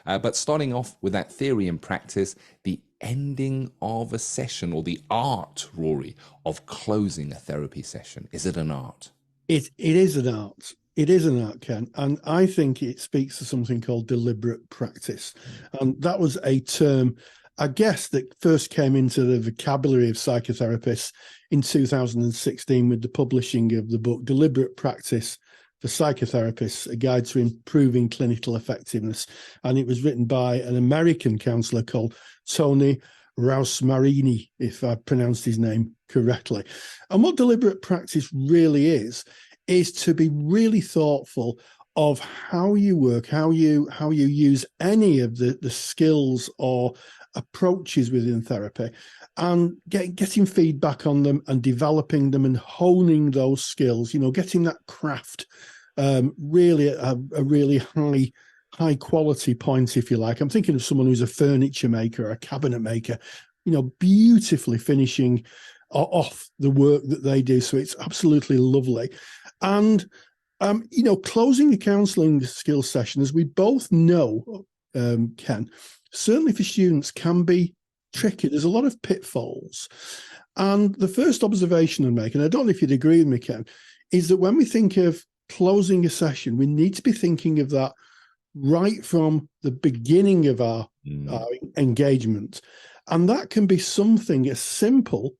But starting off with that theory and practice, the ending of a session, or the art, Rory, of closing a therapy session. Is it an art? It is an art. It is an art, Ken. And I think it speaks to something called deliberate practice. And that was a term, I guess, that first came into the vocabulary of psychotherapists in 2016 with the publishing of the book Deliberate Practice for Psychotherapists, A Guide to Improving Clinical Effectiveness. And it was written by an American counselor called Tony Rausmarini, if I pronounced his name correctly. And what deliberate practice really is to be really thoughtful of how you work, how you use any of the skills or approaches within therapy, and getting feedback on them and developing them and honing those skills, getting that craft really a really high quality point, if you like. I'm thinking of someone who's a furniture maker or a cabinet maker, beautifully finishing off the work that they do. So it's absolutely lovely. And, closing a counselling skills session, as we both know, Ken, certainly for students can be tricky. There's a lot of pitfalls. And the first observation I'm making, I don't know if you'd agree with me, Ken, is that when we think of closing a session, we need to be thinking of that right from the beginning of our engagement. And that can be something as simple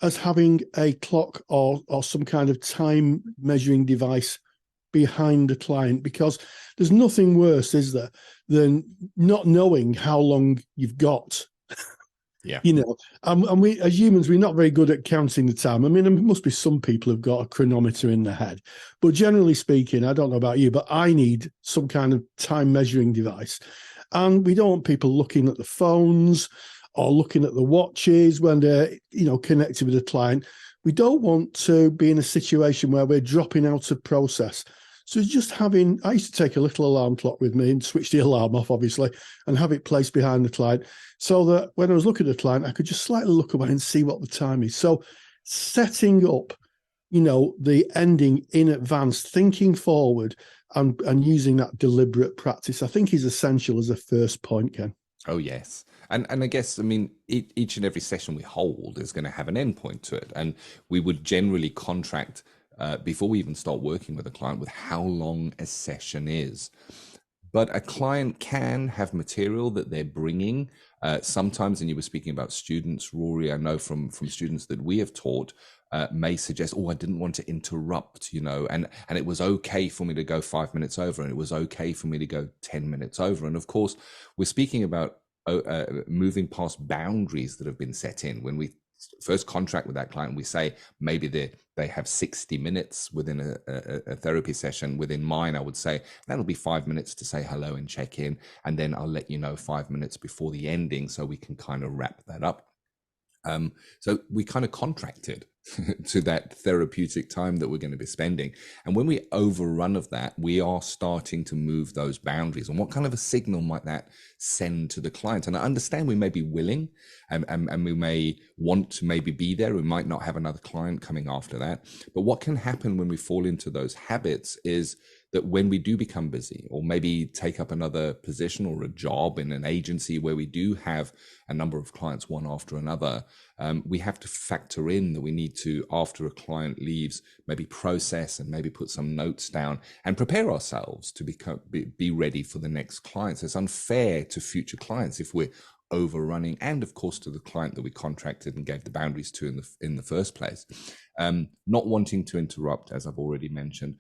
as having a clock or some kind of time measuring device behind the client, because there's nothing worse, is there, than not knowing how long you've got. Yeah. And we, as humans, we're not very good at counting the time. I mean, there must be some people who've got a chronometer in their head, but generally speaking, I don't know about you, but I need some kind of time measuring device. And we don't want people looking at the phones or looking at the watches when they're, connected with a client. We don't want to be in a situation where we're dropping out of process. So just I used to take a little alarm clock with me and switch the alarm off, obviously, and have it placed behind the client so that when I was looking at the client, I could just slightly look away and see what the time is. So setting up, the ending in advance, thinking forward and using that deliberate practice, I think is essential as a first point, Ken. Oh, yes. And I guess, each and every session we hold is going to have an endpoint to it. And we would generally contract before we even start working with a client with how long a session is. But a client can have material that they're bringing. Sometimes, and you were speaking about students, Rory, I know from students that we have taught, may suggest, I didn't want to interrupt, and it was okay for me to go 5 minutes over, and it was okay for me to go 10 minutes over. And of course, we're speaking about moving past boundaries that have been set in. When we first contract with that client, we say maybe they have 60 minutes within a therapy session. Within mine, I would say that'll be 5 minutes to say hello and check in, and then I'll let you know 5 minutes before the ending so we can kind of wrap that up. So we kind of contracted to that therapeutic time that we're going to be spending. And when we overrun of that, we are starting to move those boundaries. And what kind of a signal might that send to the client? And I understand we may be willing and we may want to maybe be there. We might not have another client coming after that. But what can happen when we fall into those habits is that when we do become busy, or maybe take up another position or a job in an agency where we do have a number of clients one after another, we have to factor in that we need to, after a client leaves, maybe process and maybe put some notes down and prepare ourselves to be ready for the next clients. It's unfair to future clients if we're overrunning, and of course to the client that we contracted and gave the boundaries to in the first place. Not wanting to interrupt, as I've already mentioned,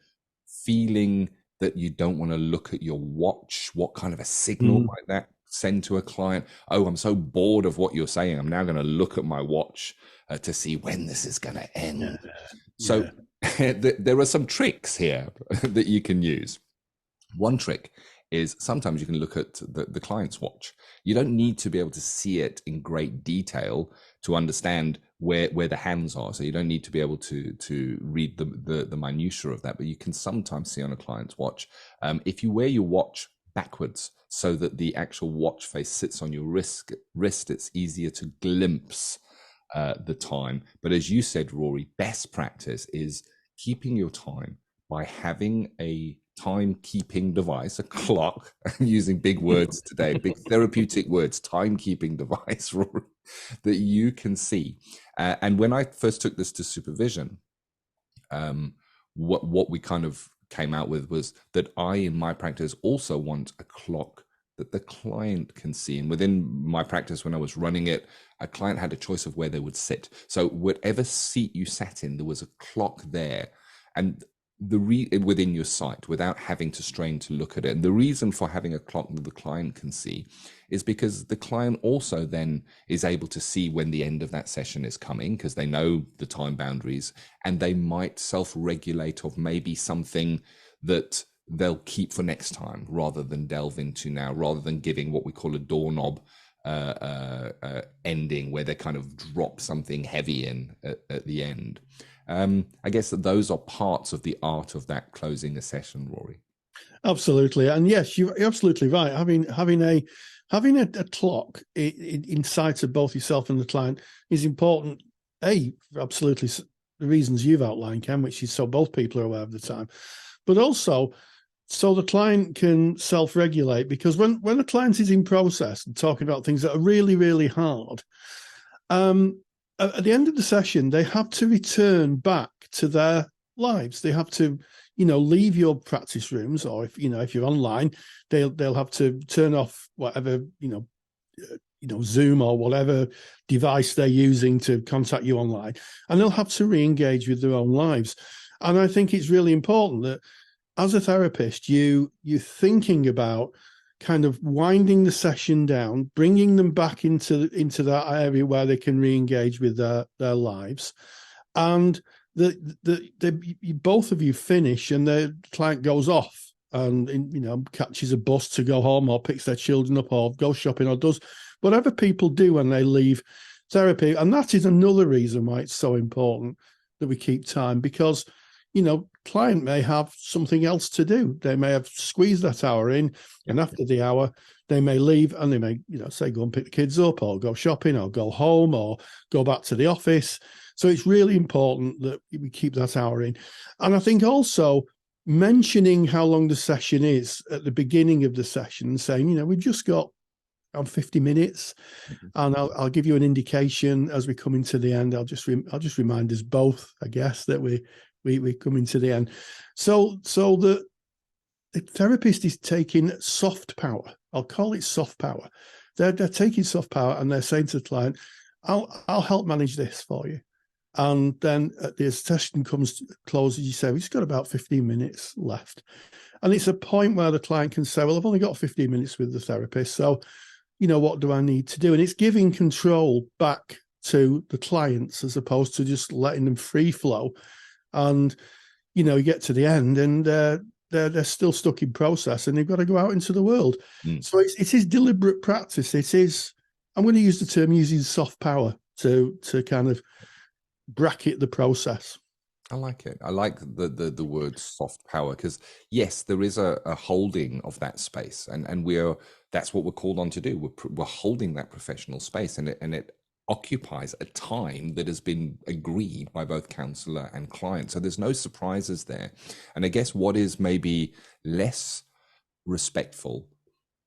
feeling that you don't want to look at your watch. What kind of a signal might that send to a client? Oh, I'm so bored of what you're saying, I'm now going to look at my watch to see when this is going to end. So there are some tricks here that you can use. One trick is sometimes you can look at the client's watch. You don't need to be able to see it in great detail to understand where the hands are. So you don't need to be able to read the minutiae of that, but you can sometimes see on a client's watch. If you wear your watch backwards so that the actual watch face sits on your wrist, it's easier to glimpse the time. But as you said, Rory, best practice is keeping your time by having a timekeeping device, a clock, I'm using big words today, big therapeutic words, timekeeping device that you can see. And when I first took this to supervision, what we kind of came out with was that I, in my practice, also want a clock that the client can see. And within my practice, when I was running it, a client had a choice of where they would sit. So whatever seat you sat in, there was a clock there. And within your sight, without having to strain to look at it. And the reason for having a clock that the client can see is because the client also then is able to see when the end of that session is coming, because they know the time boundaries, and they might self-regulate of maybe something that they'll keep for next time rather than delve into now, rather than giving what we call a doorknob ending, where they kind of drop something heavy in at the end. I guess that those are parts of the art of that closing a session, Rory. Absolutely, and yes, you're absolutely right. Having a clock in sight of both yourself and the client is important. Absolutely, the reasons you've outlined, Ken, which is so both people are aware of the time, but also so the client can self-regulate, because when the client is in process and talking about things that are really, really hard, at the end of the session, they have to return back to their lives. They have to, leave your practice rooms, or if you're online, they'll have to turn off whatever, Zoom or whatever device they're using to contact you online, and they'll have to re-engage with their own lives. And I think it's really important that as a therapist, you're thinking about kind of winding the session down, bringing them back into that area where they can re-engage with their lives, and both of you finish, and the client goes off and catches a bus to go home, or picks their children up, or goes shopping, or does whatever people do when they leave therapy. And that is another reason why it's so important that we keep time, because client may have something else to do. They may have squeezed that hour in, and after the hour, they may leave, and they may, say, go and pick the kids up, or go shopping, or go home, or go back to the office. So it's really important that we keep that hour in. And I think also mentioning how long the session is at the beginning of the session, saying, we've just got 50 minutes, and I'll give you an indication as we come into the end. I'll just remind us both, I guess, that we're coming to the end. So the therapist is taking soft power. I'll call it soft power. They're taking soft power, and they're saying to the client, I'll help manage this for you. And then at the session closes, you say, we've just got about 15 minutes left. And it's a point where the client can say, well, I've only got 15 minutes with the therapist, so what do I need to do? And it's giving control back to the clients, as opposed to just letting them free flow. And you get to the end, and they're still stuck in process, and they've got to go out into the world. So it is deliberate practice. It is, I'm going to use the term, using soft power to kind of bracket the process. I like it. I like the word soft power, because yes, there is a holding of that space, and that's what we're called on to do. We're holding that professional space, and it occupies a time that has been agreed by both counsellor and client. So there's no surprises there. And I guess what is maybe less respectful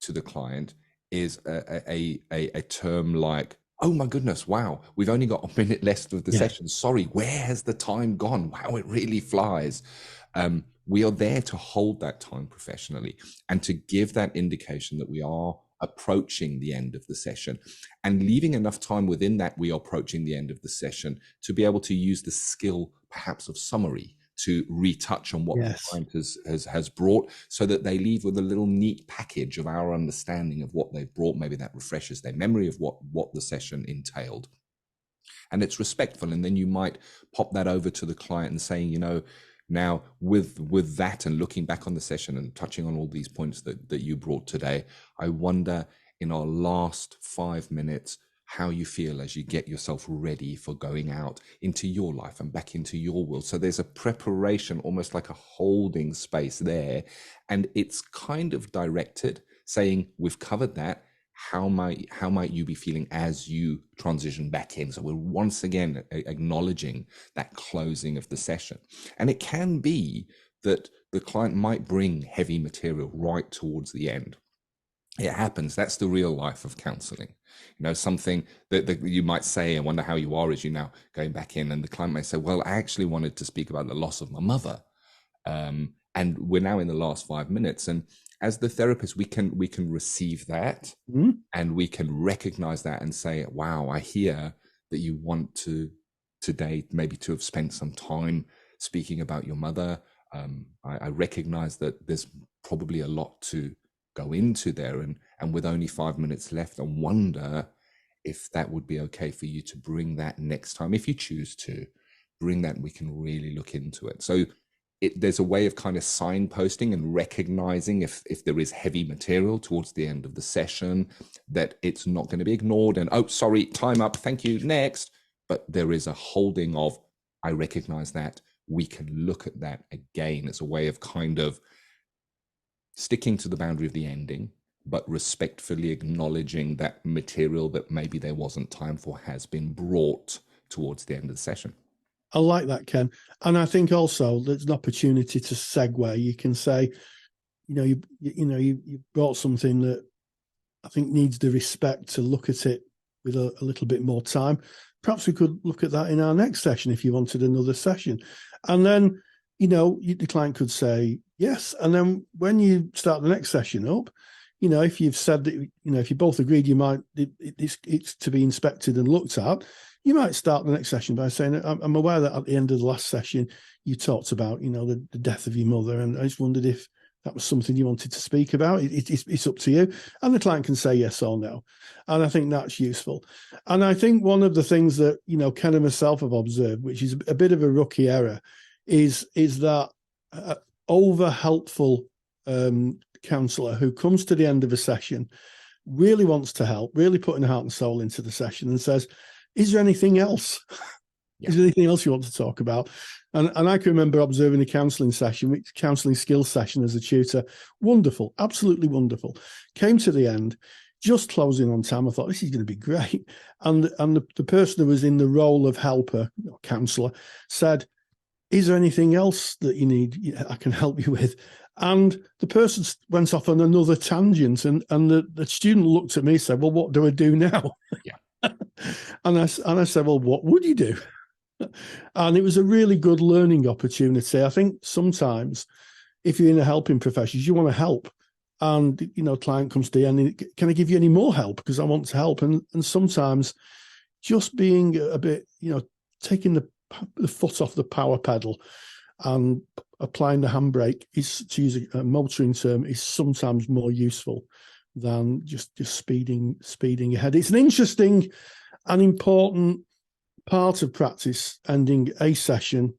to the client is a term like, oh my goodness, wow, we've only got a minute left of the session. Sorry, where has the time gone? Wow, it really flies. We are there to hold that time professionally, and to give that indication that we are approaching the end of the session, and leaving enough time within that we are approaching the end of the session to be able to use the skill perhaps of summary to retouch on what the client has brought, so that they leave with a little neat package of our understanding of what they've brought. Maybe that refreshes their memory of what the session entailed. And it's respectful. And then you might pop that over to the client and saying, now with that, and looking back on the session and touching on all these points that you brought today, I wonder, in our last 5 minutes, how you feel as you get yourself ready for going out into your life and back into your world. So there's a preparation, almost like a holding space there. And it's kind of directed, saying, we've covered that. How might you be feeling as you transition back in? So we're once again acknowledging that closing of the session. And it can be that the client might bring heavy material right towards the end. It happens. That's the real life of counselling. Something that you might say, I wonder how you are as you now going back in, and the client may say, well, I actually wanted to speak about the loss of my mother. And we're now in the last 5 minutes. And as the therapist, we can receive that, and we can recognize that and say, wow, I hear that you want to today maybe to have spent some time speaking about your mother. I recognize that there's probably a lot to go into there, and with only 5 minutes left, I wonder if that would be okay for you to bring that next time. If you choose to bring that, we can really look into it. So there's a way of kind of signposting and recognizing if there is heavy material towards the end of the session, that it's not going to be ignored and, oh, sorry, time up, thank you, next. But there is a holding of, I recognize that, we can look at that again as a way of kind of sticking to the boundary of the ending, but respectfully acknowledging that material that maybe there wasn't time for has been brought towards the end of the session. I like that, Ken. And I think also there's an opportunity to segue. You can say, you brought something that I think needs the respect to look at it with a little bit more time. Perhaps we could look at that in our next session if you wanted another session. And then, the client could say yes. And then when you start the next session up, if you've said that, if you both agreed it's to be inspected and looked at, you might start the next session by saying, I'm aware that at the end of the last session, you talked about, the death of your mother. And I just wondered if that was something you wanted to speak about. It's up to you. And the client can say yes or no. And I think that's useful. And I think one of the things that, Ken and myself have observed, which is a bit of a rookie error, is that over helpful counsellor who comes to the end of a session, really wants to help, really putting heart and soul into the session, and says, is there anything else? Yeah. Is there anything else you want to talk about? And I can remember observing a counselling session, counselling skills session as a tutor. Wonderful, absolutely wonderful. Came to the end, just closing on time. I thought, this is going to be great. And the person who was in the role of helper, counsellor, said, is there anything else that you need I can help you with? And the person went off on another tangent, and the student looked at me and said, well, what do I do now? Yeah. And I said, well, what would you do? And it was a really good learning opportunity. I think sometimes if you're in a helping profession, you want to help. And, client comes to the end, can I give you any more help? Because I want to help. And sometimes just being a bit, taking the foot off the power pedal and applying the handbrake is, to use a motoring term, is sometimes more useful than just speeding ahead. It's an interesting and important part of practice, ending a session,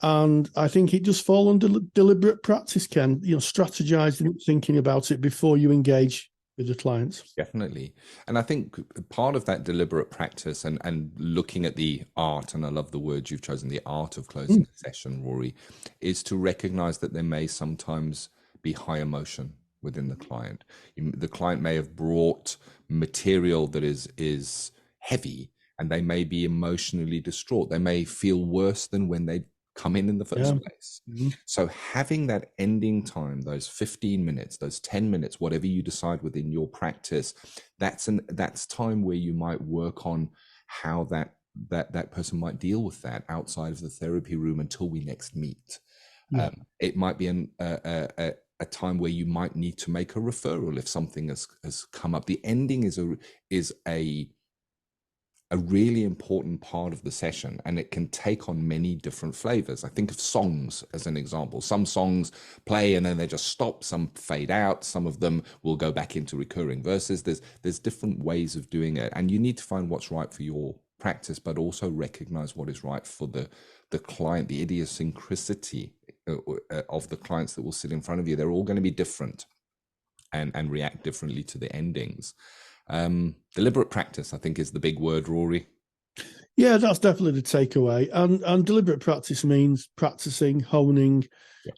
and I think it does fall under deliberate practice, Ken. Strategizing, thinking about it before you engage with the clients. Definitely. And I think part of that deliberate practice and looking at the art, and I love the word you've chosen, the art of closing a session, Rory, is to recognize that there may sometimes be high emotion within the client. The client may have brought material that is heavy, and they may be emotionally distraught. They may feel worse than when they come in the first place. So having that ending time, those 15 minutes, those 10 minutes, whatever you decide within your practice, that's time where you might work on how that person might deal with that outside of the therapy room until we next meet. It might be a time where you might need to make a referral if something has come up. The ending is a really important part of the session, and it can take on many different flavors. I think of songs as an example. Some songs play and then they just stop, some fade out, some of them will go back into recurring verses. There's different ways of doing it, and you need to find what's right for your practice, but also recognize what is right for the client, the idiosyncrasy of the clients that will sit in front of you. They're all going to be different and react differently to the endings. Deliberate practice, I think, is the big word, Rory. Yeah, that's definitely the takeaway. And deliberate practice means practicing, honing.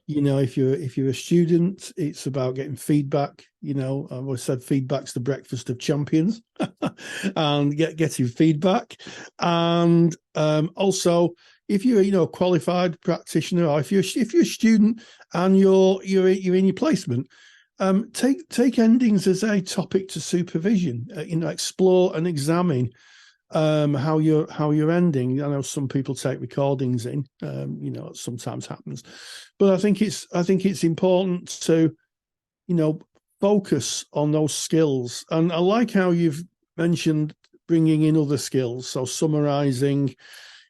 Yeah. If you're a student, it's about getting feedback. I've always said feedback's the breakfast of champions, and getting feedback. And also, if you're, a qualified practitioner, or if you're a student and you're in your placement, take endings as a topic to supervision. Explore and examine how you're ending. I know some people take recordings in. It sometimes happens, but I think it's important to focus on those skills. And I like how you've mentioned bringing in other skills, so summarizing,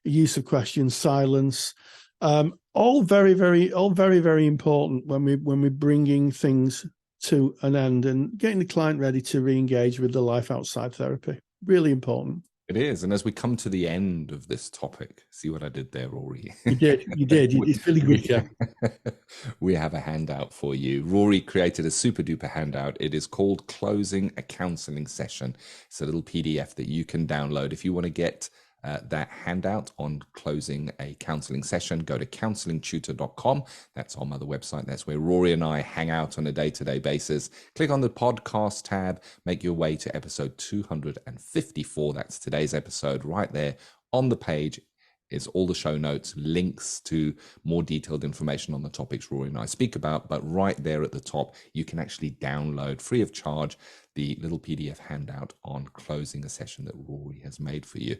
use of questions, silence. All very, very important when we're bringing things to an end and getting the client ready to re-engage with the life outside therapy. Really important. It is. And as we come to the end of this topic, see what I did there, Rory? You did. It's really good, Ken. We have a handout for you. Rory created a super duper handout. It is called Closing a Counselling Session. It's a little PDF that you can download. If you want to get that handout on closing a counselling session, go to counsellingtutor.com. That's our mother website. That's where Rory and I hang out on a day-to-day basis. Click on the podcast tab, make your way to episode 254. That's today's episode. Right there on the page is all the show notes, links to more detailed information on the topics Rory and I speak about. But right there at the top, you can actually download free of charge the little PDF handout on closing a session that Rory has made for you.